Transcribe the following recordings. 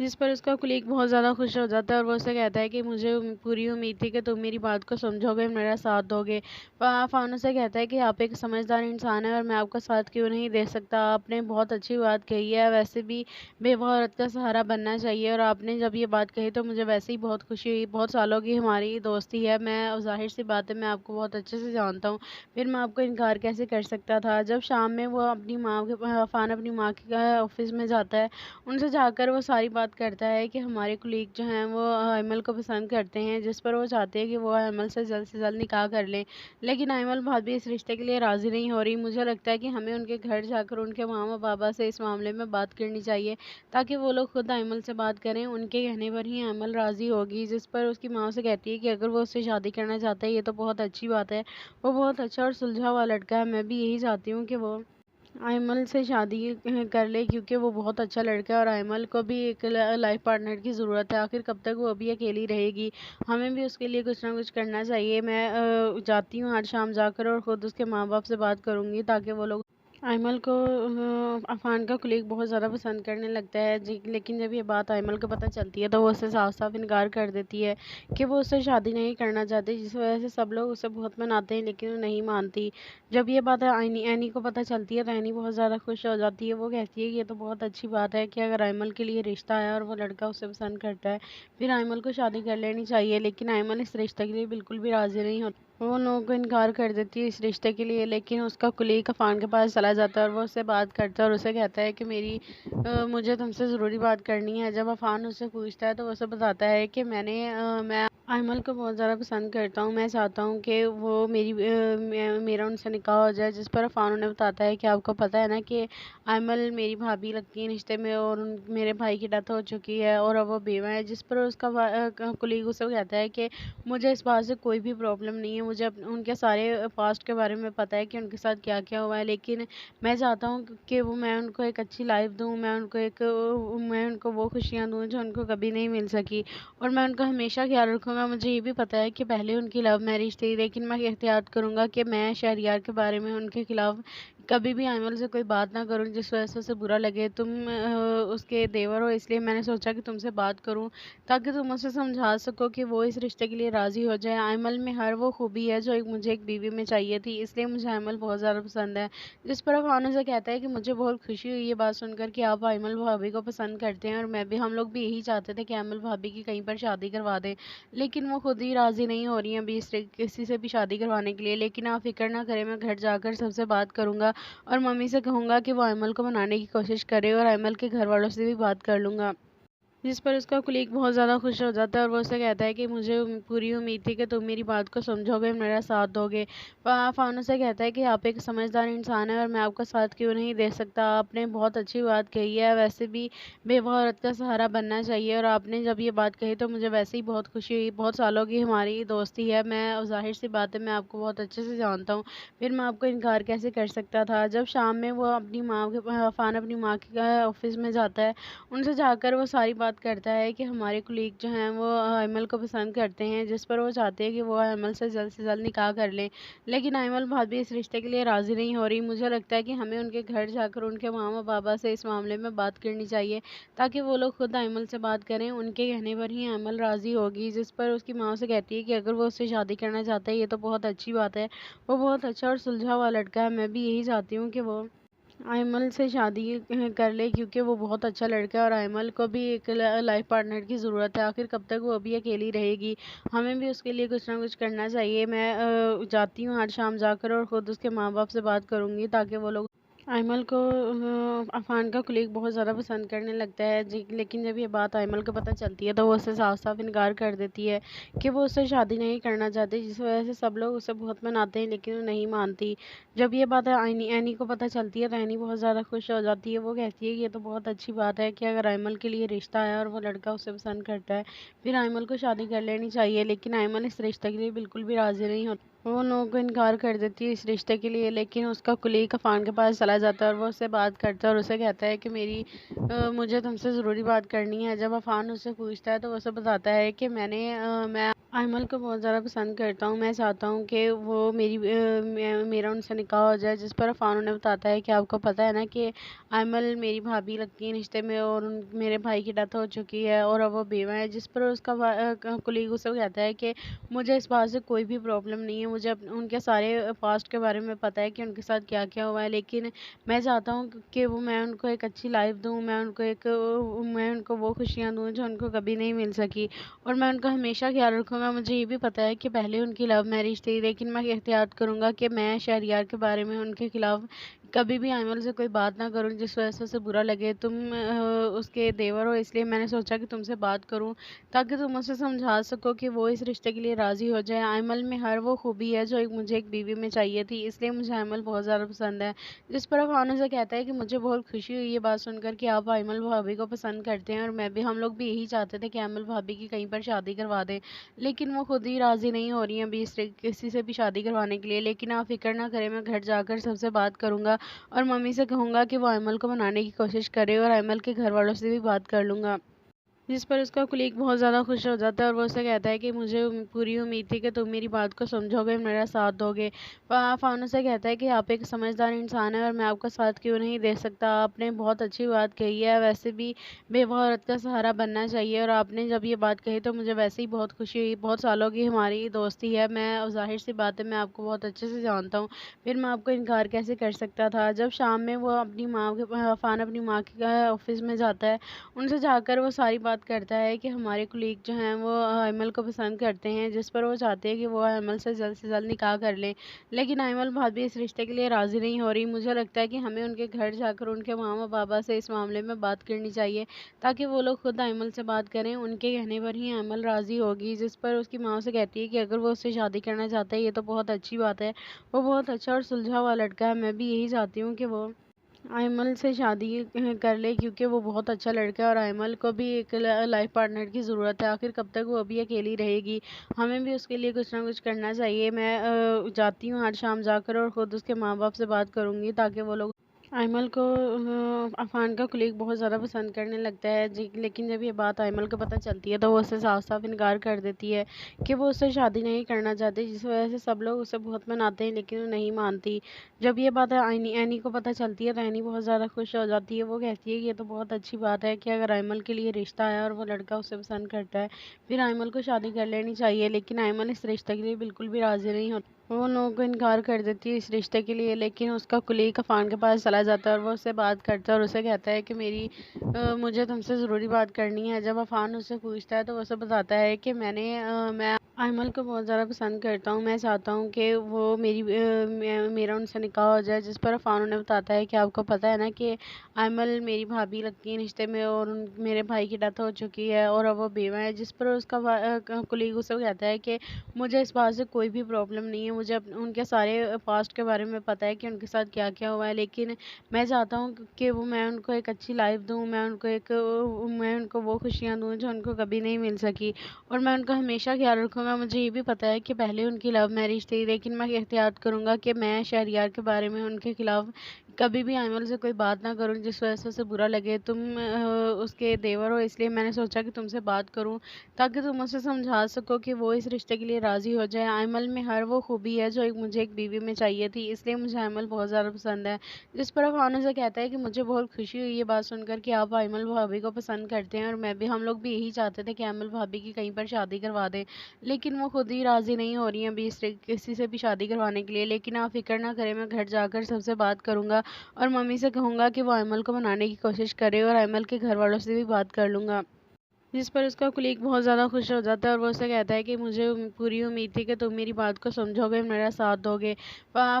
جس پر اس کا کلیگ بہت زیادہ خوش ہو جاتا ہے اور وہ اسے کہتا ہے کہ مجھے پوری امید تھی کہ تم میری بات کو سمجھو گے، میرا ساتھ دو گے۔ عفان اسے کہتا ہے کہ آپ ایک سمجھدار انسان ہیں اور میں آپ کا ساتھ کیوں نہیں دے سکتا، آپ نے بہت اچھی بات کہی ہے، ویسے بھی بیوہ عورت کا سہارا بننا چاہیے، اور آپ نے جب یہ بات کہی تو مجھے ویسے ہی بہت خوشی ہوئی، بہت سالوں کی ہماری دوستی ہے، میں ظاہر سی بات ہے میں آپ کو بہت اچھے سے جانتا ہوں، پھر میں آپ کو انکار کیسے کر سکتا تھا۔ جب شام میں وہ اپنی ماں کے عفان اپنی ماں کے آفس میں جاتا ہے، ان سے جا کر وہ ساری بات کرتا ہے کہ ہمارے کولیگ جو ہیں وہ ایمل کو پسند کرتے ہیں، جس پر وہ چاہتے ہیں کہ وہ ایمل سے جلد نکاح کر لیں، لیکن ایمل بھابھی اس رشتے کے لیے راضی نہیں ہو رہی۔ مجھے لگتا ہے کہ ہمیں ان کے گھر جا کر ان کے ماں و بابا سے اس معاملے میں بات کرنی چاہیے تاکہ وہ لوگ خود ایمل سے بات کریں، ان کے کہنے پر ہی ایمل راضی ہوگی۔ جس پر اس کی ماں سے کہتی ہے کہ اگر وہ اس سے شادی کرنا چاہتا ہے یہ تو بہت اچھی بات ہے، وہ بہت اچھا اور سلجھا ہوا لڑکا ہے، میں بھی یہی چاہتی ہوں کہ وہ ایمل سے شادی کر لے کیونکہ وہ بہت اچھا لڑکا ہے اور ایمل کو بھی ایک لائف پارٹنر کی ضرورت ہے، آخر کب تک وہ ابھی اکیلی رہے گی، ہمیں بھی اس کے لیے کچھ نہ کچھ کرنا چاہیے۔ میں جاتی ہوں آج شام جا کر اور خود اس کے ماں باپ سے بات کروں گی تاکہ وہ لوگ ایمل کو عفان کا کلیگ بہت زیادہ پسند کرنے لگتا ہے، لیکن جب یہ بات ایمل کو پتہ چلتی ہے تو وہ اسے صاف صاف انکار کر دیتی ہے کہ وہ اس سے شادی نہیں کرنا چاہتی، جس وجہ سے سب لوگ اسے بہت مناتے ہیں لیکن وہ نہیں مانتی۔ جب یہ بات اینی کو پتہ چلتی ہے تو اینی بہت زیادہ خوش ہو جاتی ہے، وہ کہتی ہے کہ یہ تو بہت اچھی بات ہے کہ اگر ایمل کے لیے رشتہ آیا اور وہ لڑکا اسے پسند کرتا ہے پھر ایمل کو شادی کر لینی چاہیے، لیکن ایمل اس رشتے کے لیے بالکل بھی راضی نہیں ہوتی، وہ ان لوگوں کو انکار کر دیتی ہے اس رشتے کے لیے، لیکن اس کا کلیگ عفان کے پاس چلا جاتا ہے اور وہ اس سے بات کرتا ہے اور اسے کہتا ہے کہ مجھے تم سے ضروری بات کرنی ہے۔ جب عفان اس سے پوچھتا ہے تو وہ اسے بتاتا ہے کہ میں ایمل کو بہت زیادہ پسند کرتا ہوں، میں چاہتا ہوں کہ وہ میرا ان سے نکاح ہو جائے، جس پر عفان انہیں بتاتا ہے کہ آپ کو پتہ ہے نا کہ ایمل میری بھابھی لگتی ہے رشتے میں اور میرے بھائی کی ڈیتھ ہو چکی ہے اور اب وہ بیوہ ہے، جس پر اس کا کلیگ اسے کہتا ہے کہ مجھے اس بات سے کوئی بھی پرابلم نہیں ہے، مجھے ان کے سارے پاسٹ کے بارے میں پتہ ہے کہ ان کے ساتھ کیا کیا ہوا ہے، لیکن میں چاہتا ہوں کہ میں ان کو ایک اچھی لائف دوں، میں ان کو وہ خوشیاں دوں جو ان کو کبھی نہیں مل سکی، اور میں ان کا ہمیشہ خیال رکھوں گا۔ مجھے یہ بھی پتہ ہے کہ پہلے ان کی لو میرج تھی، لیکن میں احتیاط کروں گا کہ میں شہریار کے بارے میں ان کے خلاف کبھی بھی ایمل سے کوئی بات نہ کروں جس وجہ سے اسے برا لگے، تم اس کے دیور ہو اس لیے میں نے سوچا کہ تم سے بات کروں تاکہ تم اسے سمجھا سکو کہ وہ اس رشتے کے لیے راضی ہو جائے۔ ایمل میں ہر وہ خوبی ہے جو مجھے ایک بیوی میں چاہیے تھی، اس لیے مجھے ایمل بہت زیادہ پسند ہے۔ جس پر عفان سے کہتا ہے کہ مجھے بہت خوشی ہوئی یہ بات سن کر کہ آپ ایمل بھابھی کو پسند کرتے ہیں، اور ہم لوگ بھی یہی چاہتے تھے کہ ایمل بھابھی کی کہیں پر شادی کروا دیں، لیکن وہ خود ہی راضی نہیں ہو رہی ہیں ابھی کسی سے بھی شادی کروانے کے لیے، لیکن آپ فکر نہ کریں، میں گھر جا کر سب سے بات کروں گا اور ممی سے کہوں گا کہ وہ ایمل کو منانے کی کوشش کرے اور ایمل کے گھر والوں سے بھی بات کر لوں گا۔ جس پر اس کا کلیگ بہت زیادہ خوش ہو جاتا ہے اور وہ اسے کہتا ہے کہ مجھے پوری امید تھی کہ تم میری بات کو سمجھو گے، میرا ساتھ دو گے۔ عفان اسے کہتا ہے کہ آپ ایک سمجھدار انسان ہیں اور میں آپ کا ساتھ کیوں نہیں دے سکتا، آپ نے بہت اچھی بات کہی ہے، ویسے بھی بیوہ عورت کا سہارا بننا چاہیے، اور آپ نے جب یہ بات کہی تو مجھے ویسے ہی بہت خوشی ہوئی، بہت سالوں کی ہماری دوستی ہے، میں ظاہر سی بات ہے میں آپ کو بہت اچھے سے جانتا ہوں، پھر میں آپ کو انکار کیسے کر سکتا تھا۔ جب شام میں وہ عفان اپنی ماں کے آفس میں جاتا ہے، ان سے جا کر وہ ساری بات کرتا ہے کہ ہمارے کولیگ جو ہیں وہ ایمل کو پسند کرتے ہیں، جس پر وہ چاہتے ہیں کہ وہ ایمل سے جلد نکاح کر لیں، لیکن ایمل بھابھی اس رشتے کے لیے راضی نہیں ہو رہی۔ مجھے لگتا ہے کہ ہمیں ان کے گھر جا کر ان کے ماں و بابا سے اس معاملے میں بات کرنی چاہیے تاکہ وہ لوگ خود ایمل سے بات کریں، ان کے کہنے پر ہی ایمل راضی ہوگی۔ جس پر اس کی ماں سے کہتی ہے کہ اگر وہ اس سے شادی کرنا چاہتا ہے یہ تو بہت اچھی بات ہے، وہ بہت اچھا اور سلجھا ہوا لڑکا ہے، میں بھی یہی چاہتی ہوں کہ وہ ایمل سے شادی کر لے کیونکہ وہ بہت اچھا لڑکا ہے اور ایمل کو بھی ایک لائف پارٹنر کی ضرورت ہے، آخر کب تک وہ ابھی اکیلی رہے گی، ہمیں بھی اس کے لیے کچھ نہ کچھ کرنا چاہیے۔ میں جاتی ہوں آج شام جا کر اور خود اس کے ماں باپ سے بات کروں گی تاکہ وہ لوگ ایمل کو عفان کا کلیگ بہت زیادہ پسند کرنے لگتا ہے، لیکن جب یہ بات ایمل کو پتہ چلتی ہے تو وہ اسے صاف صاف انکار کر دیتی ہے کہ وہ اس سے شادی نہیں کرنا چاہتی، جس وجہ سے سب لوگ اسے بہت مناتے ہیں لیکن وہ نہیں مانتی۔ جب یہ بات اینی کو پتہ چلتی ہے تو اینی بہت زیادہ خوش ہو جاتی ہے، وہ کہتی ہے کہ یہ تو بہت اچھی بات ہے کہ اگر ایمل کے لیے رشتہ آیا اور وہ لڑکا اسے پسند کرتا ہے پھر ایمل کو شادی کر لینی چاہیے، لیکن ایمل اس رشتے کے لیے بالکل بھی راضی نہیں ہوتی، وہ ان لوگوں کو انکار کر دیتی ہے اس رشتے کے لیے، لیکن اس کا کلیگ عفان کے پاس چلا جاتا ہے اور وہ اس سے بات کرتا ہے اور اسے کہتا ہے کہ مجھے تم سے ضروری بات کرنی ہے۔ جب عفان اس سے پوچھتا ہے تو وہ اسے بتاتا ہے کہ میں ایمل کو بہت زیادہ پسند کرتا ہوں۔ میں چاہتا ہوں کہ وہ میرا ان سے نکاح ہو جائے، جس پر عفان انہیں بتاتا ہے کہ آپ کو پتہ ہے نا کہ ایمل میری بھابھی لگتی ہے رشتے میں، اور میرے بھائی کی ڈیتھ ہو چکی ہے اور اب وہ بیوہ ہے، جس پر اس کا کلیگ اسے کہتا ہے کہ مجھے اس بات سے کوئی بھی پرابلم نہیں ہے، مجھے ان کے سارے پاسٹ کے بارے میں پتہ ہے کہ ان کے ساتھ کیا کیا ہوا ہے، لیکن میں چاہتا ہوں کہ میں ان کو ایک اچھی لائف دوں، میں ان کو وہ خوشیاں دوں جو ان کو کبھی نہیں مل سکی، اور میں ان کا ہمیشہ خیال رکھوں گا۔ مجھے یہ بھی پتہ ہے کہ پہلے ان کی لو میرج تھی، لیکن میں احتیاط کروں گا کہ میں شہریار کے بارے میں ان کے خلاف کبھی بھی ایمل سے کوئی بات نہ کروں جس وجہ سے اسے برا لگے۔ تم اس کے دیور ہو، اس لیے میں نے سوچا کہ تم سے بات کروں تاکہ تم اسے سمجھا سکو کہ وہ اس رشتے کے لیے راضی ہو جائے۔ ایمل میں ہر وہ خوبی ہے جو مجھے ایک بیوی میں چاہیے تھی، اس لیے مجھے ایمل بہت زیادہ پسند ہے۔ جس پر عفان سے کہتا ہے کہ مجھے بہت خوشی ہوئی یہ بات سن کر کہ آپ ایمل بھابھی کو پسند کرتے ہیں، اور ہم لوگ بھی یہی چاہتے تھے کہ ایمل بھابھی کی کہیں پر شادی کروا دیں، لیکن وہ خود ہی راضی نہیں ہو رہی ہیں ابھی کسی سے بھی شادی کروانے کے لیے۔ لیکن آپ فکر نہ کریں، میں گھر جا کر سب سے بات کروں گا اور ممی سے کہوں گا کہ وہ ایمل کو منانے کی کوشش کرے، اور ایمل کے گھر والوں سے بھی بات کر لوں گا۔ جس پر اس کا کلیگ بہت زیادہ خوش ہو جاتا ہے اور وہ اسے کہتا ہے کہ مجھے پوری امید تھی کہ تم میری بات کو سمجھو گے، میرا ساتھ دو گے۔ فانو سے کہتا ہے کہ آپ ایک سمجھدار انسان ہیں اور میں آپ کا ساتھ کیوں نہیں دے سکتا، آپ نے بہت اچھی بات کہی ہے، ویسے بھی بیوہ عورت کا سہارا بننا چاہیے، اور آپ نے جب یہ بات کہی تو مجھے ویسے ہی بہت خوشی ہوئی، بہت سالوں کی ہماری دوستی ہے، میں ظاہر سی بات ہے میں آپ کو بہت اچھے سے جانتا ہوں، پھر میں آپ کو انکار کیسے کر سکتا تھا۔ جب شام میں وہ عفان اپنی ماں کے آفس میں جاتا ہے، ان سے جا کر وہ ساری بات کرتا ہے کہ ہمارے کلیگ جو ہیں وہ ایمل کو پسند کرتے ہیں، جس پر وہ چاہتے ہیں کہ وہ ایمل سے جلد نکاح کر لیں، لیکن ایمل بھابھی اس رشتے کے لیے راضی نہیں ہو رہی۔ مجھے لگتا ہے کہ ہمیں ان کے گھر جا کر ان کے ماما بابا سے اس معاملے میں بات کرنی چاہیے تاکہ وہ لوگ خود ایمل سے بات کریں، ان کے کہنے پر ہی ایمل راضی ہوگی۔ جس پر اس کی ماں سے کہتی ہے کہ اگر وہ اس سے شادی کرنا چاہتا ہے یہ تو بہت اچھی بات ہے، وہ بہت اچھا اور سلجھا ہوا لڑکا ہے، میں بھی یہی چاہتی ہوں کہ وہ ایمل سے شادی کر لے، کیونکہ وہ بہت اچھا لڑکا ہے اور ایمل کو بھی ایک لائف پارٹنر کی ضرورت ہے، آخر کب تک وہ ابھی اکیلی رہے گی، ہمیں بھی اس کے لیے کچھ نہ کچھ کرنا چاہیے۔ میں جاتی ہوں آج شام جا کر اور خود اس کے ماں باپ سے بات کروں گی تاکہ وہ لوگ ایمل کو عفان کا کلیگ بہت زیادہ پسند کرنے لگتا ہے، لیکن جب یہ بات ایمل کو پتہ چلتی ہے تو وہ اسے صاف صاف انکار کر دیتی ہے کہ وہ اس سے شادی نہیں کرنا چاہتی، جس وجہ سے سب لوگ اسے بہت مناتے ہیں لیکن وہ نہیں مانتی۔ جب یہ بات اینی کو پتہ چلتی ہے تو اینی بہت زیادہ خوش ہو جاتی ہے، وہ کہتی ہے کہ یہ تو بہت اچھی بات ہے کہ اگر ایمل کے لیے رشتہ ہے اور وہ لڑکا اسے پسند کرتا ہے پھر ایمل کو شادی کر لینی چاہیے، لیکن ایمل اس رشتے کے لیے بالکل بھی راضی نہیں ہوتی، وہ ان لوگوں کو انکار کر دیتی ہے اس رشتے کے لیے، لیکن اس کا کلیگ عفان کے پاس چلا جاتا ہے اور وہ اس سے بات کرتا ہے اور اسے کہتا ہے کہ مجھے تم سے ضروری بات کرنی ہے۔ جب عفان اس سے پوچھتا ہے تو وہ اسے بتاتا ہے کہ میں ایمل کو بہت زیادہ پسند کرتا ہوں، میں چاہتا ہوں کہ وہ میرا ان سے نکاح ہو جائے، جس پر عفان انہیں بتاتا ہے کہ آپ کو پتہ ہے نا کہ ایمل میری بھابھی لگتی ہے رشتے میں، اور میرے بھائی کی ڈیتھ ہو چکی ہے اور اب وہ بیوہ ہے، جس پر اس کا کلیگ اسے کہتا ہے کہ مجھے اس بات سے کوئی بھی پرابلم نہیں ہے، مجھے ان کے سارے پاسٹ کے بارے میں پتہ ہے کہ ان کے ساتھ کیا کیا ہوا ہے، لیکن میں چاہتا ہوں کہ میں ان کو ایک اچھی لائف دوں، میں ان کو وہ خوشیاں دوں جو ان کو کبھی نہیں مل سکی، اور میں ان کا ہمیشہ خیال رکھوں گا۔ مجھے یہ بھی پتہ ہے کہ پہلے ان کی لو میرج تھی، لیکن میں احتیاط کروں گا کہ میں شہریار کے بارے میں ان کے خلاف کبھی بھی ایمل سے کوئی بات نہ کروں جس وجہ سے اسے برا لگے۔ تم اس کے دیور ہو، اس لیے میں نے سوچا کہ تم سے بات کروں تاکہ تم اسے سمجھا سکو کہ وہ اس رشتے کے لیے راضی ہو جائے۔ ایمل میں ہر وہ خوبی ہے جو مجھے ایک بیوی میں چاہیے تھی، اس لیے مجھے ایمل بہت زیادہ پسند ہے۔ جس پر عفان سے کہتا ہے کہ مجھے بہت خوشی ہوئی یہ بات سن کر کہ آپ ایمل بھابھی کو پسند کرتے ہیں، اور ہم لوگ بھی یہی چاہتے تھے کہ ایمل بھابھی کی کہیں پر شادی کروا دیں، لیکن وہ خود ہی راضی نہیں ہو رہی ہیں ابھی کسی سے بھی شادی کروانے کے لیے، لیکن آپ فکر نہ کریں، میں گھر جا کر سب سے بات کروں گا اور ممی سے کہوں گا کہ وہ ایمل کو منانے کی کوشش کرے، اور ایمل کے گھر والوں سے بھی بات کر لوں گا۔ جس پر اس کا کلیگ بہت زیادہ خوش ہو جاتا ہے اور وہ اسے کہتا ہے کہ مجھے پوری امید تھی کہ تم میری بات کو سمجھو گے، میرا ساتھ دو گے۔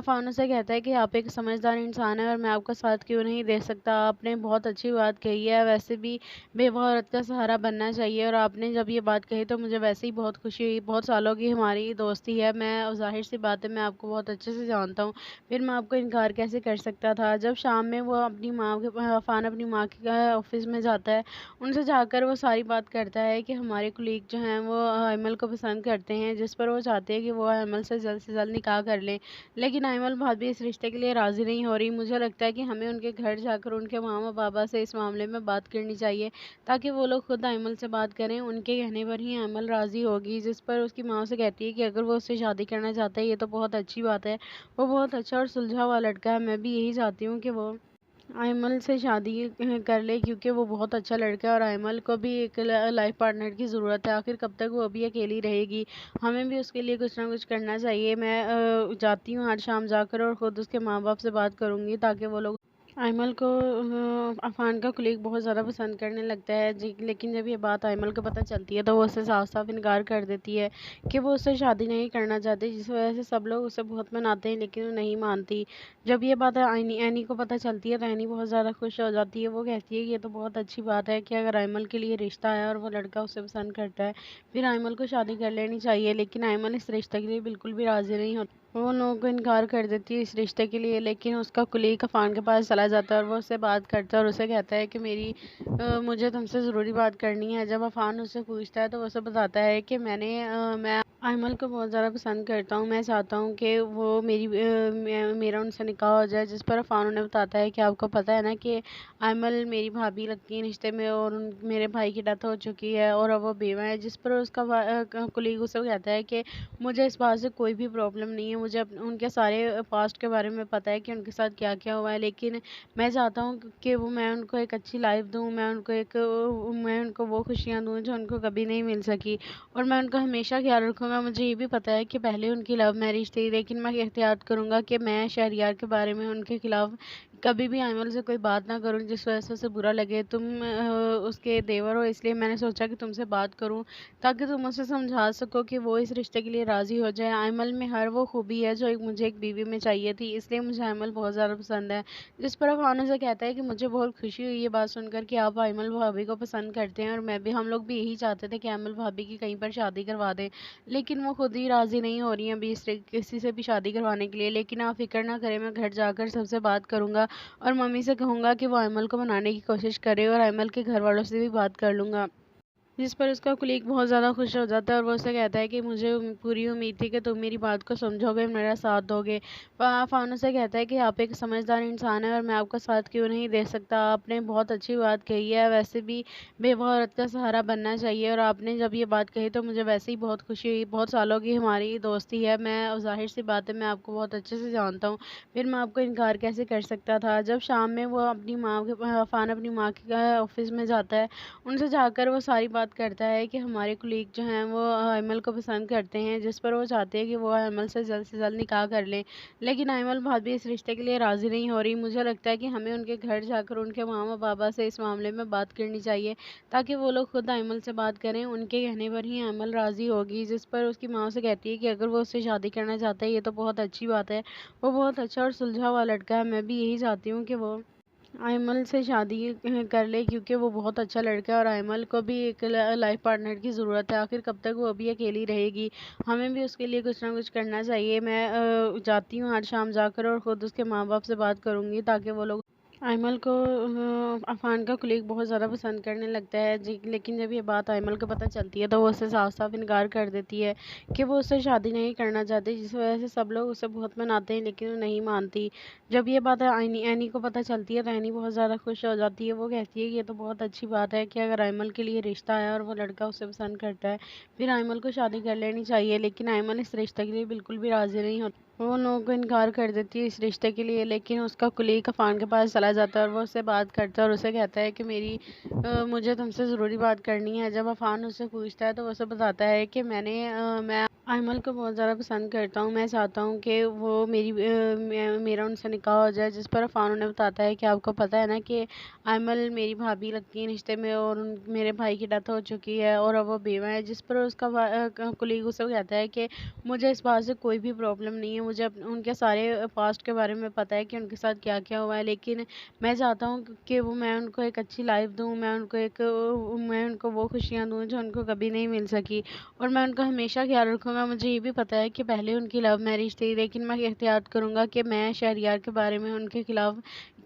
فانو سے کہتا ہے کہ آپ ایک سمجھدار انسان ہیں اور میں آپ کا ساتھ کیوں نہیں دے سکتا، آپ نے بہت اچھی بات کہی ہے، ویسے بھی بیوہ عورت کا سہارا بننا چاہیے، اور آپ نے جب یہ بات کہی تو مجھے ویسے ہی بہت خوشی ہوئی، بہت سالوں کی ہماری دوستی ہے، میں ظاہر سی بات ہے میں آپ کو بہت اچھے سے جانتا ہوں، پھر میں آپ کو انکار کیسے کر سکتا تھا۔ جب شام میں وہ عفان اپنی ماں کے آفس میں جاتا ہے، ان سے جا کر وہ ساری بات بات کرتا ہے کہ ہمارے کولیگ جو ہیں وہ ایمل کو پسند کرتے ہیں، جس پر وہ چاہتے ہیں کہ وہ ایمل سے جلد نکاح کر لیں، لیکن ایمل بھابھی اس رشتے کے لیے راضی نہیں ہو رہی۔ مجھے لگتا ہے کہ ہمیں ان کے گھر جا کر ان کے ماما بابا سے اس معاملے میں بات کرنی چاہیے، تاکہ وہ لوگ خود ایمل سے بات کریں۔ ان کے کہنے پر ہی ایمل راضی ہوگی، جس پر اس کی ماں سے کہتی ہے کہ اگر وہ اس سے شادی کرنا چاہتا ہے یہ تو بہت اچھی بات ہے، وہ بہت اچھا اور سلجھا ہوا لڑکا ہے، میں بھی یہی چاہتی ہوں کہ وہ ایمل سے شادی کر لے، کیونکہ وہ بہت اچھا لڑکا ہے اور ایمل کو بھی ایک لائف پارٹنر کی ضرورت ہے۔ آخر کب تک وہ بھی اکیلی رہے گی، ہمیں بھی اس کے لیے کچھ نہ کچھ کرنا چاہیے۔ میں جاتی ہوں آج شام جا کر اور خود اس کے ماں باپ سے بات کروں گی، تاکہ وہ لوگ ایمل کو عفان کا کولیگ بہت زیادہ پسند کرنے لگتا ہے، لیکن جب یہ بات ایمل کو پتہ چلتی ہے تو وہ اس سے صاف صاف انکار کر دیتی ہے کہ وہ اس سے شادی نہیں کرنا چاہتی، جس وجہ سے سب لوگ اسے بہت مناتے ہیں لیکن وہ نہیں مانتی۔ جب یہ بات اینی کو پتہ چلتی ہے تو اینی بہت زیادہ خوش ہو جاتی ہے۔ وہ کہتی ہے کہ یہ تو بہت اچھی بات ہے کہ اگر ایمل کے لیے رشتہ آیا اور وہ لڑکا اسے پسند کرتا ہے، پھر ایمل کو شادی کر لینی چاہیے، لیکن ایمل اس رشتے کے لیے بالکل بھی راضی نہیں ہوتی۔ وہ ان لوگوں کو انکار کر دیتی ہے اس رشتے کے لیے، لیکن اس کا کولیگ عفان کے پاس چلا جاتا ہے اور وہ اس سے بات کرتا ہے اور اسے کہتا ہے کہ مجھے تم سے ضروری بات کرنی ہے۔ جب عفان اس سے پوچھتا ہے تو وہ اسے بتاتا ہے کہ میں ایمل کو بہت زیادہ پسند کرتا ہوں، میں چاہتا ہوں کہ وہ میرا ان سے نکاح ہو جائے، جس پر عفان انہیں بتاتا ہے کہ آپ کو پتہ ہے نا کہ ایمل میری بھابھی لگتی ہے رشتے میں، اور میرے بھائی کی ڈیتھ ہو چکی ہے اور اب وہ بیوہ ہے، جس پر اس کا کولیگ اسے کہتا ہے کہ مجھے اس بات سے کوئی بھی پرابلم نہیں ہے، مجھے ان کے سارے پاسٹ کے بارے میں پتہ ہے کہ ان کے ساتھ کیا کیا ہوا ہے، لیکن میں چاہتا ہوں کہ میں ان کو ایک اچھی لائف دوں، میں ان کو وہ خوشیاں دوں جو ان کو کبھی نہیں مل سکی، اور میں ان کا ہمیشہ خیال رکھوں گا۔ مجھے یہ بھی پتہ ہے کہ پہلے ان کی لو میرج تھی، لیکن میں احتیاط کروں گا کہ میں شہریار کے بارے میں ان کے خلاف کبھی بھی ایمل سے کوئی بات نہ کروں جس وجہ سے اسے برا لگے۔ تم اس کے دیور ہو، اس لیے میں نے سوچا کہ تم سے بات کروں تاکہ تم اسے سمجھا سکو کہ وہ اس رشتے کے لیے راضی ہو جائے۔ ایمل میں ہر وہ خوبی ہے جو مجھے ایک بیوی میں چاہیے تھی، اس لیے مجھے ایمل بہت زیادہ پسند ہے۔ جس پر عفان سے کہتا ہے کہ مجھے بہت خوشی ہوئی یہ بات سن کر کہ آپ ایمل بھابھی کو پسند کرتے ہیں، اور ہم لوگ بھی یہی چاہتے تھے کہ ایمل بھابھی کی کہیں پر شادی کروا دیں، لیکن وہ خود ہی راضی نہیں ہو رہی ہیں ابھی کسی سے بھی شادی کروانے کے لیے۔ لیکن آپ فکر نہ کریں، میں گھر جا کر سب سے بات کروں گا اور ممی سے کہوں گا کہ وہ ایمل کو منانے کی کوشش کرے، اور ایمل کے گھر والوں سے بھی بات کر لوں گا۔ جس پر اس کا کولیگ بہت زیادہ خوش ہو جاتا ہے اور وہ اسے کہتا ہے کہ مجھے پوری امید تھی کہ تم میری بات کو سمجھو گے، میرا ساتھ دو گے۔ عفان سے کہتا ہے کہ آپ ایک سمجھدار انسان ہیں اور میں آپ کا ساتھ کیوں نہیں دے سکتا، آپ نے بہت اچھی بات کہی ہے، ویسے بھی بیوہ عورت کا سہارا بننا چاہیے، اور آپ نے جب یہ بات کہی تو مجھے ویسے ہی بہت خوشی ہوئی، بہت سالوں کی ہماری دوستی ہے، میں ظاہر سی بات ہے میں آپ کو بہت اچھے سے جانتا ہوں، پھر میں آپ کو انکار کیسے کر سکتا تھا۔ جب شام میں وہ عفان اپنی ماں کے آفس میں جاتا ہے، ان سے جا کر وہ ساری بات کرتا ہے کہ ہمارے کولیگ جو ہیں وہ ایمل کو پسند کرتے ہیں، جس پر وہ چاہتے ہیں کہ وہ ایمل سے جلد نکاح کر لیں، لیکن ایمل بھابھی اس رشتے کے لیے راضی نہیں ہو رہی۔ مجھے لگتا ہے کہ ہمیں ان کے گھر جا کر ان کے ماما بابا سے اس معاملے میں بات کرنی چاہیے، تاکہ وہ لوگ خود ایمل سے بات کریں۔ ان کے کہنے پر ہی ایمل راضی ہوگی، جس پر اس کی ماں سے کہتی ہے کہ اگر وہ اس سے شادی کرنا چاہتا ہے یہ تو بہت اچھی بات ہے، وہ بہت اچھا اور سلجھا ہوا لڑکا ہے، میں بھی یہی چاہتی ہوں کہ وہ ایمل سے شادی کر لے، کیونکہ وہ بہت اچھا لڑکا ہے اور ایمل کو بھی ایک لائف پارٹنر کی ضرورت ہے۔ آخر کب تک وہ بھی اکیلی رہے گی، ہمیں بھی اس کے لیے کچھ نہ کچھ کرنا چاہیے۔ میں جاتی ہوں آج شام جا کر اور خود اس کے ماں باپ سے بات کروں گی، تاکہ وہ لوگ ایمل کو عفان کا کولیگ بہت زیادہ پسند کرنے لگتا ہے، لیکن جب یہ بات ایمل کو پتہ چلتی ہے تو وہ اس سے صاف صاف انکار کر دیتی ہے کہ وہ اس سے شادی نہیں کرنا چاہتی، جس وجہ سے سب لوگ اسے بہت مناتے ہیں لیکن وہ نہیں مانتی۔ جب یہ بات اینی کو پتہ چلتی ہے تو اینی بہت زیادہ خوش ہو جاتی ہے۔ وہ کہتی ہے کہ یہ تو بہت اچھی بات ہے کہ اگر ایمل کے لیے رشتہ آیا اور وہ لڑکا اسے پسند کرتا ہے، پھر ایمل کو شادی کر لینی چاہیے، لیکن ایمل اس رشتے کے لیے بالکل بھی راضی نہیں ہوتی، وہ ان لوگوں کو انکار کر دیتی ہے اس رشتے کے لیے، لیکن اس کا کولیگ عفان کے پاس چلا جاتا ہے اور وہ اس سے بات کرتا ہے اور اسے کہتا ہے کہ مجھے تم سے ضروری بات کرنی ہے۔ جب عفان اس سے پوچھتا ہے تو وہ اسے بتاتا ہے کہ میں ایمل کو بہت زیادہ پسند کرتا ہوں، میں چاہتا ہوں کہ وہ میرا ان سے نکاح ہو جائے، جس پر عفان انہیں بتاتا ہے کہ آپ کو پتہ ہے نا کہ ایمل میری بھابھی لگتی ہے رشتے میں، اور میرے بھائی کی ڈیتھ ہو چکی ہے اور اب وہ بیوہ ہے، جس پر اس کا کولیگ اسے کہتا ہے کہ مجھے اس بات سے کوئی بھی پرابلم نہیں ہے، مجھے ان کے سارے پاسٹ کے بارے میں پتہ ہے کہ ان کے ساتھ کیا کیا ہوا ہے، لیکن میں چاہتا ہوں کہ میں ان کو ایک اچھی لائف دوں، میں ان کو وہ خوشیاں دوں جو ان کو کبھی نہیں مل سکی، اور میں ان کا ہمیشہ خیال رکھوں گا۔ مجھے یہ بھی پتہ ہے کہ پہلے ان کی لو میرج تھی، لیکن میں احتیاط کروں گا کہ میں شہریار کے بارے میں ان کے خلاف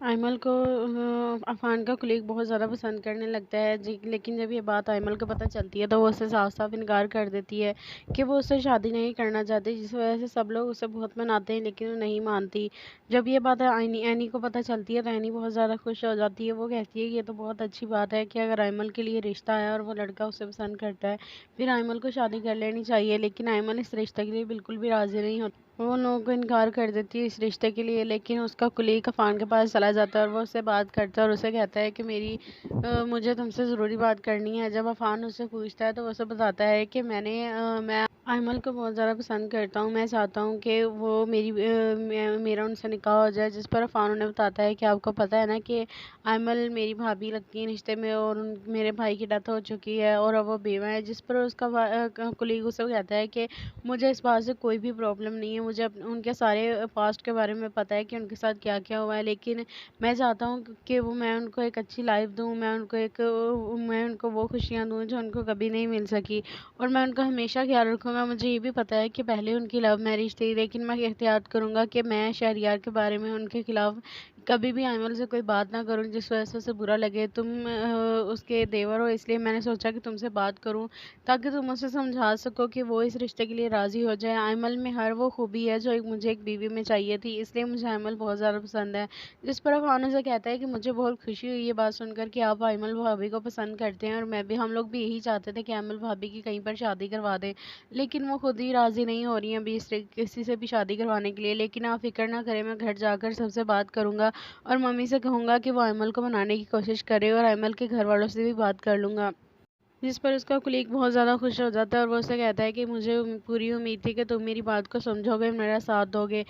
ایمل کو عفان کا کلیگ بہت زیادہ پسند کرنے لگتا ہے لیکن جب یہ بات ایمل کو پتہ چلتی ہے تو وہ اسے صاف صاف انکار کر دیتی ہے کہ وہ اس سے شادی نہیں کرنا چاہتی، جس وجہ سے سب لوگ اسے بہت مناتے ہیں لیکن وہ نہیں مانتی۔ جب یہ بات اینی کو پتہ چلتی ہے تو اینی بہت زیادہ خوش ہو جاتی ہے۔ وہ کہتی ہے کہ یہ تو بہت اچھی بات ہے کہ اگر ایمل کے لیے رشتہ آیا اور وہ لڑکا اسے پسند کرتا ہے پھر ایمل کو شادی کر لینی چاہیے، لیکن ایمل اس رشتے کے لیے بالکل بھی راضی نہیں ہوتی۔ وہ ان لوگوں کو انکار کر دیتی ہے اس رشتے کے لیے، لیکن اس کا کلیگ عفان کے پاس چلا جاتا ہے اور وہ اس سے بات کرتا ہے اور اسے کہتا ہے کہ مجھے تم سے ضروری بات کرنی ہے۔ جب عفان اس سے پوچھتا ہے تو وہ اسے بتاتا ہے کہ میں ایمل کو بہت زیادہ پسند کرتا ہوں، میں چاہتا ہوں کہ وہ میرا ان سے نکاح ہو جائے، جس پر عفان انہیں بتاتا ہے کہ آپ کو پتہ ہے نا کہ ایمل میری بھابھی لگتی ہے رشتے میں اور میرے بھائی کی ڈیتھ ہو چکی ہے اور اب وہ بیوہ ہے، جس پر اس کا کلیگ اسے کہتا ہے کہ مجھے اس بات سے کوئی بھی پرابلم نہیں ہے، مجھے ان کے سارے پاسٹ کے بارے میں پتہ ہے کہ ان کے ساتھ کیا کیا ہوا ہے، لیکن میں چاہتا ہوں کہ میں ان کو ایک اچھی لائف دوں، میں ان کو وہ خوشیاں دوں جو ان کو کبھی نہیں مل سکی، اور میں ان کا ہمیشہ خیال رکھوں گا۔ مجھے یہ بھی پتہ ہے کہ پہلے ان کی لو میرج تھی، لیکن میں احتیاط کروں گا کہ میں شہریار کے بارے میں ان کے خلاف کبھی بھی ایمل سے کوئی بات نہ کروں جس وجہ سے اسے برا لگے۔ تم اس کے دیور ہو، اس لیے میں نے سوچا کہ تم سے بات کروں تاکہ تم اسے سمجھا سکو کہ وہ اس رشتے کے لیے راضی ہو جائے۔ ایمل میں ہر وہ خوبی ہے جو مجھے ایک بیوی میں چاہیے تھی، اس لیے مجھے ایمل بہت زیادہ پسند ہے۔ جس پر عفان سے کہتا ہے کہ مجھے بہت خوشی ہوئی یہ بات سن کر کہ آپ ایمل بھابھی کو پسند کرتے ہیں، اور ہم لوگ بھی یہی چاہتے تھے کہ ایمل بھابھی کی کہیں پر شادی کروا دیں، لیکن وہ خود ہی راضی نہیں ہو رہی ہیں ابھی کسی سے بھی شادی کروانے کے لیے۔ لیکن آپ فکر نہ کریں، میں گھر جا کر سب سے بات کروں گا اور ممی سے کہوں گا کہ وہ ایمل کو منانے کی کوشش کرے، اور ایمل کے گھر والوں سے بھی بات کر لوں گا۔ جس پر اس کا کلیگ بہت زیادہ خوش ہو جاتا ہے اور وہ اسے کہتا ہے کہ مجھے پوری امید تھی کہ تم میری بات کو سمجھو گے، میرا ساتھ دو گے۔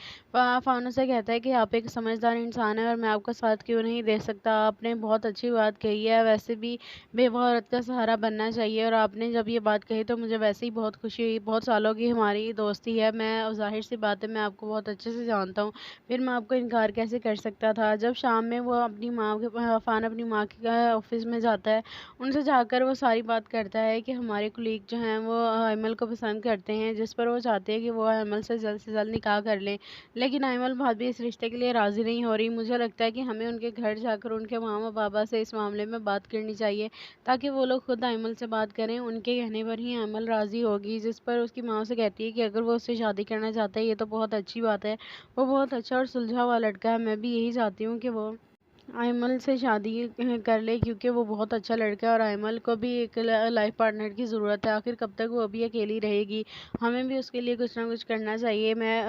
فانو سے کہتا ہے کہ آپ ایک سمجھدار انسان ہیں اور میں آپ کا ساتھ کیوں نہیں دے سکتا، آپ نے بہت اچھی بات کہی ہے، ویسے بھی بیوہ عورت کا سہارا بننا چاہیے، اور آپ نے جب یہ بات کہی تو مجھے ویسے ہی بہت خوشی ہوئی، بہت سالوں کی ہماری دوستی ہے، میں ظاہر سی بات ہے میں آپ کو بہت اچھے سے جانتا ہوں، پھر میں آپ کو انکار کیسے کر سکتا تھا۔ جب شام میں وہ عفان اپنی ماں کے آفس میں جاتا ہے، ان سے جا کر وہ ساری بات کرتا ہے کہ ہمارے کلیگ جو ہیں وہ ایمل کو پسند کرتے ہیں، جس پر وہ چاہتے ہیں کہ وہ ایمل سے جلد نکاح کر لیں، لیکن ایمل بھابھی اس رشتے کے لیے راضی نہیں ہو رہی۔ مجھے لگتا ہے کہ ہمیں ان کے گھر جا کر ان کے ماما بابا سے اس معاملے میں بات کرنی چاہیے تاکہ وہ لوگ خود ایمل سے بات کریں، ان کے کہنے پر ہی ایمل راضی ہوگی۔ جس پر اس کی ماں سے کہتی ہے کہ اگر وہ اس سے شادی کرنا چاہتا ہے یہ تو بہت اچھی بات ہے، وہ بہت اچھا اور سلجھا ہوا لڑکا ہے، میں بھی یہی چاہتی ہوں کہ وہ ایمل سے شادی کر لے کیونکہ وہ بہت اچھا لڑکا ہے، اور ایمل کو بھی ایک لائف پارٹنر کی ضرورت ہے، آخر کب تک وہ ابھی اکیلی رہے گی، ہمیں بھی اس کے لیے کچھ نہ کچھ کرنا چاہیے۔ میں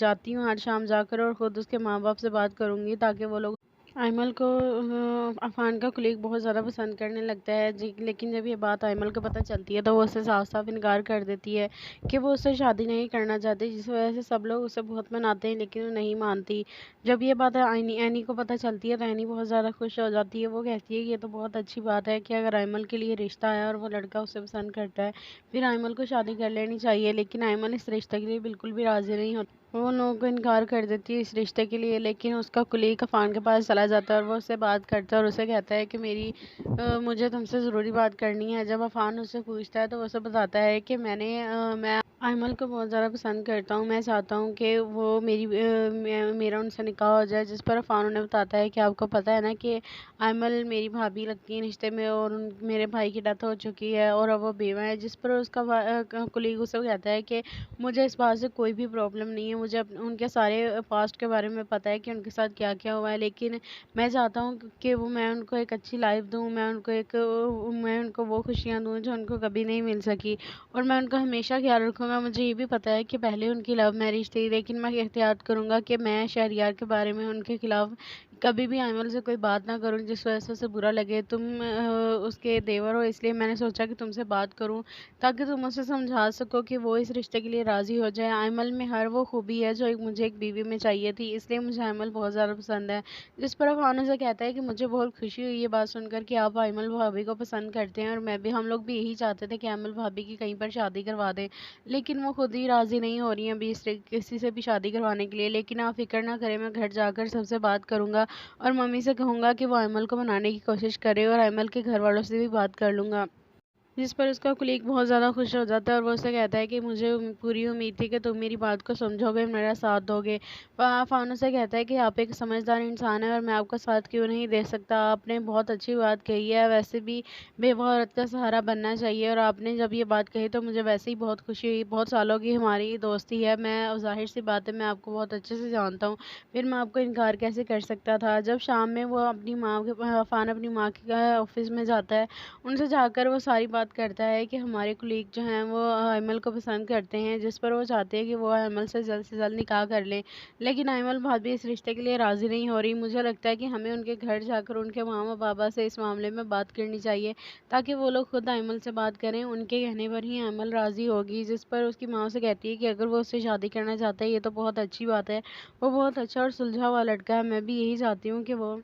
جاتی ہوں آج شام جا کر اور خود اس کے ماں باپ سے بات کروں گی تاکہ وہ لوگ ایمل کو عفان کا کلیگ بہت زیادہ پسند کرنے لگتا ہے لیکن جب یہ بات ایمل کو پتہ چلتی ہے تو وہ اسے صاف صاف انکار کر دیتی ہے کہ وہ اس سے شادی نہیں کرنا چاہتی، جس وجہ سے سب لوگ اسے بہت مناتے ہیں لیکن وہ نہیں مانتی۔ جب یہ بات اینی کو پتہ چلتی ہے تو اینی بہت زیادہ خوش ہو جاتی ہے۔ وہ کہتی ہے کہ یہ تو بہت اچھی بات ہے کہ اگر ایمل کے لیے رشتہ آیا اور وہ لڑکا اسے پسند کرتا ہے پھر ایمل کو شادی کر لینی چاہیے، لیکن ایمل اس رشتے کے لیے بالکل بھی راضی نہیں ہوتی۔ وہ ان لوگوں کو انکار کر دیتی ہے اس رشتے کے لیے، لیکن اس کا کلیگ عفان کے پاس چلا جاتا ہے اور وہ اس سے بات کرتا ہے اور اسے کہتا ہے کہ مجھے تم سے ضروری بات کرنی ہے۔ جب عفان اس سے پوچھتا ہے تو وہ اسے بتاتا ہے کہ میں ایمل کو بہت زیادہ پسند کرتا ہوں، میں چاہتا ہوں کہ وہ میرا ان سے نکاح ہو جائے، جس پر عفان انہیں بتاتا ہے کہ آپ کو پتہ ہے نا کہ ایمل میری بھابھی لگتی ہے رشتے میں اور میرے بھائی کی ڈیتھ ہو چکی ہے اور اب وہ بیوہ ہے، جس پر اس کا کلیگ اسے کہتا ہے کہ مجھے اس بات سے کوئی بھی پرابلم نہیں ہے، مجھے ان کے سارے پاسٹ کے بارے میں پتہ ہے کہ ان کے ساتھ کیا کیا ہوا ہے، لیکن میں چاہتا ہوں کہ میں ان کو ایک اچھی لائف دوں، میں ان کو وہ خوشیاں دوں جو ان کو کبھی نہیں مل سکی، اور میں ان کا ہمیشہ خیال رکھوں گا۔ مجھے یہ بھی پتہ ہے کہ پہلے ان کی لو میرج تھی، لیکن میں احتیاط کروں گا کہ میں شہریار کے بارے میں ان کے خلاف کبھی بھی ایمل سے کوئی بات نہ کروں جس وجہ سے اسے برا لگے۔ تم اس کے دیور ہو، اس لیے میں نے سوچا کہ تم سے بات کروں تاکہ تم اسے سمجھا سکو کہ وہ اس رشتے کے لیے راضی ہو جائے۔ ایمل میں ہر وہ خوبی ہے جو مجھے ایک بیوی میں چاہیے تھی، اس لیے مجھے ایمل بہت زیادہ پسند ہے۔ جس پر عفان سے کہتا ہے کہ مجھے بہت خوشی ہوئی یہ بات سن کر کہ آپ ایمل بھابھی کو پسند کرتے ہیں، اور ہم لوگ بھی یہی چاہتے تھے کہ ایمل بھابھی کی کہیں پر شادی کروا دیں، لیکن وہ خود ہی راضی نہیں ہو رہی ہیں ابھی کسی سے بھی شادی کروانے کے لیے۔ لیکن آپ فکر نہ کریں، میں گھر جا کر سب سے بات کروں گا اور ممی سے کہوں گا کہ وہ ایمل کو منانے کی کوشش کرے، اور ایمل کے گھر والوں سے بھی بات کر لوں گا۔ جس پر اس کا کلیگ بہت زیادہ خوش ہو جاتا ہے اور وہ اسے کہتا ہے کہ مجھے پوری امید تھی کہ تم میری بات کو سمجھو گے، میرا ساتھ دو گے۔ فان اسے کہتا ہے کہ آپ ایک سمجھدار انسان ہیں اور میں آپ کا ساتھ کیوں نہیں دے سکتا۔ آپ نے بہت اچھی بات کہی ہے، ویسے بھی بیوہ عورت کا سہارا بننا چاہیے، اور آپ نے جب یہ بات کہی تو مجھے ویسے ہی بہت خوشی ہوئی۔ بہت سالوں کی ہماری دوستی ہے، میں ظاہر سی بات ہے میں آپ کو بہت اچھے سے جانتا ہوں، پھر میں آپ کو انکار کیسے کر سکتا تھا۔ جب شام میں وہ اپنی ماں کے فان اپنی ماں کے آفس میں جاتا ہے، ان سے جا کر وہ ساری بات کرتا ہے کہ ہمارے کلیگ جو ہیں وہ ایمل کو پسند کرتے ہیں، جس پر وہ چاہتے ہیں کہ وہ ایمل سے جلد نکاح کر لیں، لیکن ایمل بھابھی اس رشتے کے لیے راضی نہیں ہو رہی۔ مجھے لگتا ہے کہ ہمیں ان کے گھر جا کر ان کے ماما بابا سے اس معاملے میں بات کرنی چاہیے، تاکہ وہ لوگ خود ایمل سے بات کریں، ان کے کہنے پر ہی ایمل راضی ہوگی۔ جس پر اس کی ماں سے کہتی ہے کہ اگر وہ اس سے شادی کرنا چاہتا ہے یہ تو بہت اچھی بات ہے، وہ بہت اچھا اور سلجھا ہوا لڑکا ہے، میں بھی یہی چاہتی ہوں کہ وہ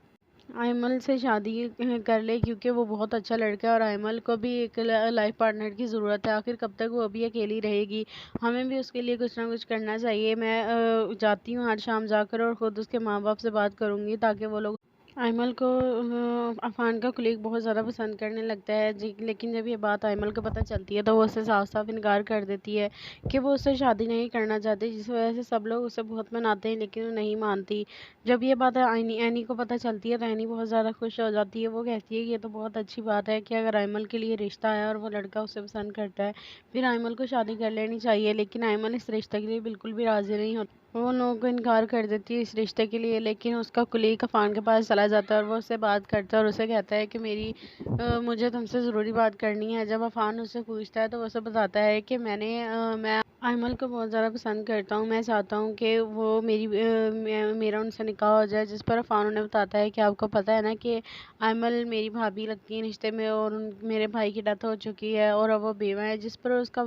ایمل سے شادی کر لے، کیونکہ وہ بہت اچھا لڑکا ہے اور ایمل کو بھی ایک لائف پارٹنر کی ضرورت ہے۔ آخر کب تک وہ ابھی اکیلی رہے گی، ہمیں بھی اس کے لیے کچھ نہ کچھ کرنا چاہیے۔ میں جاتی ہوں آج شام جا کر اور خود اس کے ماں باپ سے بات کروں گی، تاکہ وہ لوگ ایمل کو عفان کا کلیگ بہت زیادہ پسند کرنے لگتا ہے، لیکن جب یہ بات ایمل کو پتہ چلتی ہے تو وہ اسے صاف صاف انکار کر دیتی ہے کہ وہ اس سے شادی نہیں کرنا چاہتی، جس وجہ سے سب لوگ اسے بہت مناتے ہیں لیکن وہ نہیں مانتی۔ جب یہ بات اینی کو پتہ چلتی ہے تو اینی بہت زیادہ خوش ہو جاتی ہے، وہ کہتی ہے کہ یہ تو بہت اچھی بات ہے کہ اگر ایمل کے لیے رشتہ آیا اور وہ لڑکا اسے پسند کرتا ہے، پھر ایمل کو شادی کر لینی چاہیے، لیکن ایمل اس رشتے کے لیے بالکل بھی راضی نہیں ہوتی۔ وہ ان لوگوں کو انکار کر دیتی ہے اس رشتے کے لیے، لیکن اس کا کلیگ عفان کے پاس چلا جاتا ہے اور وہ اس سے بات کرتا ہے اور اسے کہتا ہے کہ مجھے تم سے ضروری بات کرنی ہے۔ جب عفان اس سے پوچھتا ہے تو وہ اسے بتاتا ہے کہ میں ایمل کو بہت زیادہ پسند کرتا ہوں، میں چاہتا ہوں کہ وہ میرا ان سے نکاح ہو جائے۔ جس پر عفان انہیں بتاتا ہے کہ آپ کو پتہ ہے نا کہ ایمل میری بھابھی لگتی ہے رشتے میں، اور میرے بھائی کی ڈیتھ ہو چکی ہے اور اب وہ بیوہ ہے۔ جس پر اس کا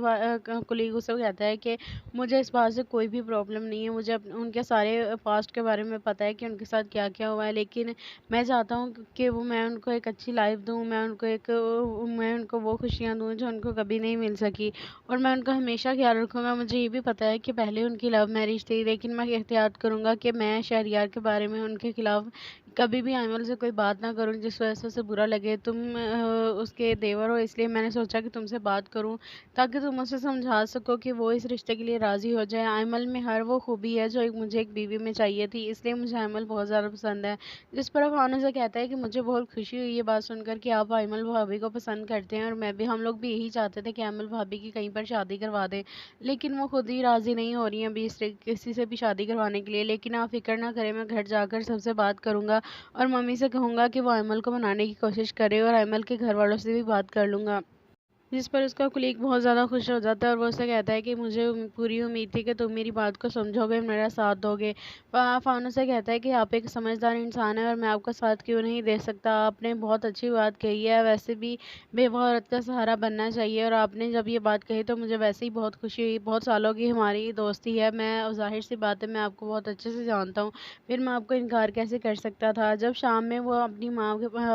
کلیگ اسے کہتا ہے کہ مجھے اس بات سے کوئی بھی پرابلم نہیں ہے، مجھے ان کے سارے پاسٹ کے بارے میں پتہ ہے کہ ان کے ساتھ کیا کیا ہوا ہے، لیکن میں چاہتا ہوں کہ میں ان کو ایک اچھی لائف دوں، میں ان کو وہ خوشیاں دوں جو ان کو کبھی نہیں مل سکی، اور میں ان کا ہمیشہ خیال رکھوں گا۔ مجھے یہ بھی پتہ ہے کہ پہلے ان کی لو میرج تھی، لیکن میں احتیاط کروں گا کہ میں شہریار کے بارے میں ان کے خلاف کبھی بھی ایمل سے کوئی بات نہ کروں جس وجہ سے اسے برا لگے۔ تم اس کے دیور ہو، اس لیے میں نے سوچا کہ تم سے بات کروں تاکہ تم اسے سمجھا سکو کہ وہ اس رشتے کے لیے راضی ہو جائے۔ ایمل میں ہر وہ خوبی ہے جو مجھے ایک بیوی میں چاہیے تھی، اس لیے مجھے ایمل بہت زیادہ پسند ہے۔ جس پر عفان سے کہتا ہے کہ مجھے بہت خوشی ہوئی یہ بات سن کر کہ آپ ایمل بھابھی کو پسند کرتے ہیں، اور ہم لوگ بھی یہی چاہتے تھے کہ ایمل بھابھی کی کہیں پر شادی کروا دیں، لیکن وہ خود ہی راضی نہیں ہو رہی ہیں ابھی کسی سے بھی شادی کروانے کے لیے۔ لیکن آپ فکر نہ کریں، میں گھر جا کر سب سے بات کروں گا اور ممی سے کہوں گا کہ وہ ایمل کو منانے کی کوشش کرے، اور ایمل کے گھر والوں سے بھی بات کر لوں گا۔ جس پر اس کا کلیگ بہت زیادہ خوش ہو جاتا ہے اور وہ اسے کہتا ہے کہ مجھے پوری امید تھی کہ تم میری بات کو سمجھو گے، میرا ساتھ دو گے۔ فان اسے کہتا ہے کہ آپ ایک سمجھدار انسان ہیں اور میں آپ کا ساتھ کیوں نہیں دے سکتا۔ آپ نے بہت اچھی بات کہی ہے، ویسے بھی بیوہ عورت کا سہارا بننا چاہیے، اور آپ نے جب یہ بات کہی تو مجھے ویسے ہی بہت خوشی ہوئی۔ بہت سالوں کی ہماری دوستی ہے، میں ظاہر سی بات ہے میں آپ کو بہت اچھے سے جانتا ہوں، پھر میں آپ کو انکار کیسے کر سکتا تھا۔ جب شام میں وہ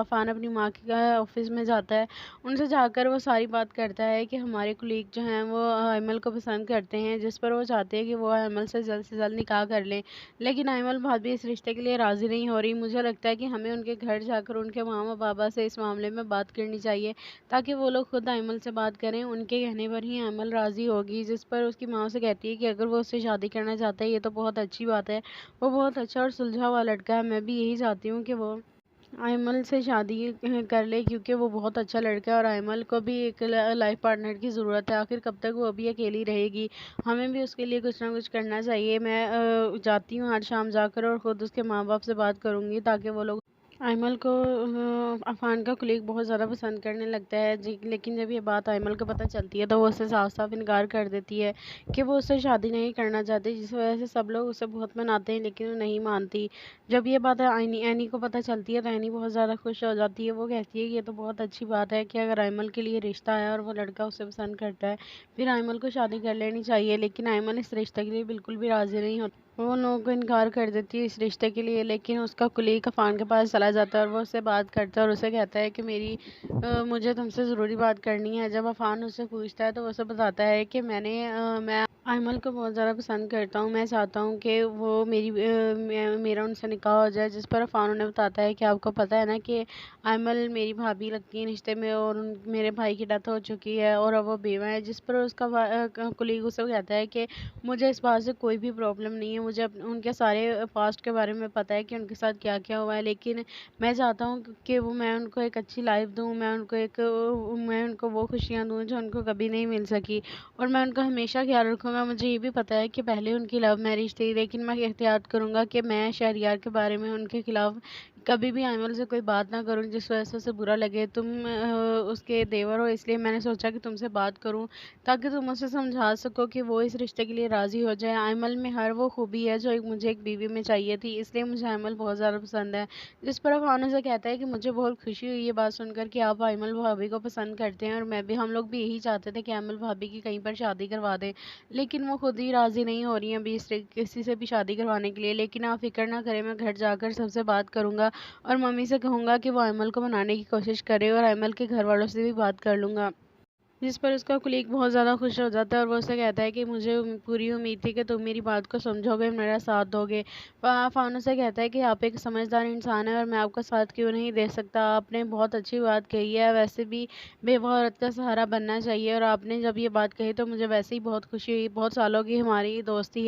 فان اپنی ماں کے آفس میں جاتا ہے، ان سے جا کر وہ ساری بات کرتا ہے کہ ہمارے کلیگ جو ہیں وہ ایمل کو پسند کرتے ہیں، جس پر وہ چاہتے ہیں کہ وہ ایمل سے جلد نکاح کر لیں، لیکن ایمل بھابھی اس رشتے کے لیے راضی نہیں ہو رہی۔ مجھے لگتا ہے کہ ہمیں ان کے گھر جا کر ان کے ماما بابا سے اس معاملے میں بات کرنی چاہیے، تاکہ وہ لوگ خود ایمل سے بات کریں، ان کے کہنے پر ہی ایمل راضی ہوگی۔ جس پر اس کی ماں سے کہتی ہے کہ اگر وہ اس سے شادی کرنا چاہتا ہے یہ تو بہت اچھی بات ہے، وہ بہت اچھا اور سلجھا ہوا لڑکا ہے، میں بھی یہی چاہتی ہوں کہ وہ ایمل سے شادی کر لے، کیونکہ وہ بہت اچھا لڑکا ہے اور ایمل کو بھی ایک لائف پارٹنر کی ضرورت ہے۔ آخر کب تک وہ ابھی اکیلی رہے گی، ہمیں بھی اس کے لیے کچھ نہ کچھ کرنا چاہیے۔ میں جاتی ہوں آج شام جا کر اور خود اس کے ماں باپ سے بات کروں گی، تاکہ وہ لوگ ایمل کو عفان کا کلیگ بہت زیادہ پسند کرنے لگتا ہے، لیکن جب یہ بات ایمل کو پتہ چلتی ہے تو وہ اسے صاف صاف انکار کر دیتی ہے کہ وہ اس سے شادی نہیں کرنا چاہتی، جس وجہ سے سب لوگ اسے بہت مناتے ہیں لیکن وہ نہیں مانتی۔ جب یہ بات اینی کو پتہ چلتی ہے تو اینی بہت زیادہ خوش ہو جاتی ہے، وہ کہتی ہے کہ یہ تو بہت اچھی بات ہے کہ اگر ایمل کے لیے رشتہ آیا اور وہ لڑکا اسے پسند کرتا ہے، پھر ایمل کو شادی کر لینی چاہیے، لیکن ایمل اس رشتے کے لیے بالکل بھی راضی نہیں ہوتی۔ وہ ان لوگوں کو انکار کر دیتی ہے اس رشتے کے لیے، لیکن اس کا کلیگ عفان کے پاس چلا جاتا ہے اور وہ اس سے بات کرتا ہے اور اسے کہتا ہے کہ مجھے تم سے ضروری بات کرنی ہے۔ جب عفان اس سے پوچھتا ہے تو وہ اسے بتاتا ہے کہ میں ایمل کو بہت زیادہ پسند کرتا ہوں، میں چاہتا ہوں کہ وہ میرا ان سے نکاح ہو جائے، جس پر عفان انہیں بتاتا ہے کہ آپ کو پتہ ہے نا کہ ایمل میری بھابھی لگتی ہے رشتے میں، اور میرے بھائی کی ڈیتھ ہو چکی ہے اور اب وہ بیوہ ہے، جس پر اس کا کلیگ اسے کہتا ہے کہ مجھے اس بات سے کوئی بھی پرابلم نہیں ہے، مجھے ان کے سارے پاسٹ کے بارے میں پتہ ہے کہ ان کے ساتھ کیا کیا ہوا ہے، لیکن میں چاہتا ہوں کہ میں ان کو ایک اچھی لائف دوں، میں ان کو وہ خوشیاں دوں جو ان کو کبھی نہیں مل سکی، اور میں ان کا ہمیشہ خیال رکھوں گا۔ مجھے یہ بھی پتہ ہے کہ پہلے ان کی لو میرج تھی، لیکن میں احتیاط کروں گا کہ میں شہریار کے بارے میں ان کے خلاف کبھی بھی ایمل سے کوئی بات نہ کروں جس وجہ سے اسے برا لگے۔ تم اس کے دیور ہو، اس لیے میں نے سوچا کہ تم سے بات کروں تاکہ تم اسے سمجھا سکو کہ وہ اس رشتے کے لیے راضی ہو جائے۔ ایمل میں ہر وہ خوبی ہے جو مجھے ایک بیوی میں چاہیے تھی، اس لیے مجھے ایمل بہت زیادہ پسند ہے۔ جس پر عفان سے کہتا ہے کہ مجھے بہت خوشی ہوئی یہ بات سن کر کہ آپ ایمل بھابھی کو پسند کرتے ہیں، اور ہم لوگ بھی یہی چاہتے تھے کہ ایمل بھابھی کی کہیں پر شادی کروا دیں، لیکن وہ خود ہی راضی نہیں ہو رہی ہیں ابھی کسی سے بھی شادی کروانے کے لیے۔ لیکن آپ فکر نہ کریں، میں گھر جا کر سب سے بات کروں گا اور ممی سے کہوں گا کہ وہ ایمل کو منانے کی کوشش کرے، اور ایمل کے گھر والوں سے بھی بات کر لوں گا۔ جس پر اس کا کلیگ بہت زیادہ خوش ہو جاتا ہے اور وہ اسے کہتا ہے کہ مجھے پوری امید تھی کہ تم میری بات کو سمجھو گے، میرا ساتھ دو گے۔ فانو سے کہتا ہے کہ آپ ایک سمجھدار انسان ہیں اور میں آپ کا ساتھ کیوں نہیں دے سکتا، آپ نے بہت اچھی بات کہی ہے، ویسے بھی بیوہ عورت کا سہارا بننا چاہیے، اور آپ نے جب یہ بات کہی تو مجھے ویسے ہی بہت خوشی ہوئی، بہت سالوں کی ہماری دوستی ہے